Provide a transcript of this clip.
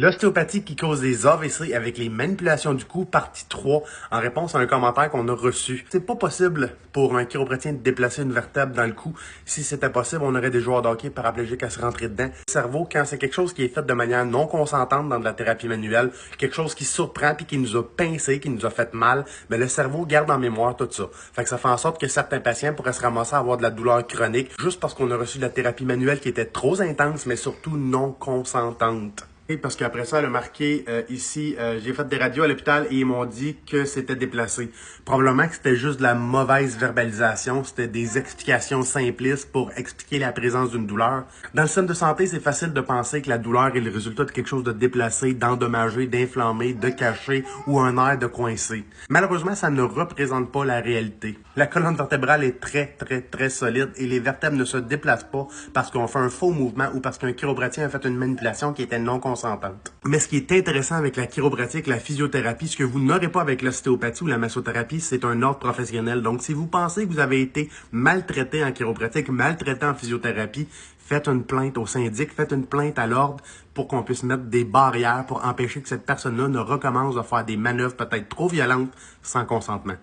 L'ostéopathie qui cause des AVC avec les manipulations du cou, partie 3, en réponse à un commentaire qu'on a reçu. C'est pas possible pour un chiropratien de déplacer une vertèbre dans le cou. Si c'était possible, on aurait des joueurs de hockey paraplégiques à se rentrer dedans. Le cerveau, quand c'est quelque chose qui est fait de manière non consentante dans de la thérapie manuelle, quelque chose qui surprend puis qui nous a pincé, qui nous a fait mal, mais le cerveau garde en mémoire tout ça. Fait que ça fait en sorte que certains patients pourraient se ramasser à avoir de la douleur chronique juste parce qu'on a reçu de la thérapie manuelle qui était trop intense, mais surtout non consentante. Parce qu'après ça, elle a marqué ici, j'ai fait des radios à l'hôpital et ils m'ont dit que c'était déplacé. Probablement que c'était juste de la mauvaise verbalisation, c'était des explications simplistes pour expliquer la présence d'une douleur. Dans le système de santé, c'est facile de penser que la douleur est le résultat de quelque chose de déplacé, d'endommagé, d'inflammé, de caché ou un air de coincé. Malheureusement, ça ne représente pas la réalité. La colonne vertébrale est très solide et les vertèbres ne se déplacent pas parce qu'on fait un faux mouvement ou parce qu'un chiropratien a fait une manipulation qui était non consentante. Mais ce qui est intéressant avec la chiropratique, la physiothérapie, ce que vous n'aurez pas avec l'ostéopathie ou la massothérapie, c'est un ordre professionnel. Donc, si vous pensez que vous avez été maltraité en chiropratique, maltraité en physiothérapie, faites une plainte au syndic, faites une plainte à l'ordre pour qu'on puisse mettre des barrières pour empêcher que cette personne-là ne recommence à faire des manœuvres peut-être trop violentes sans consentement.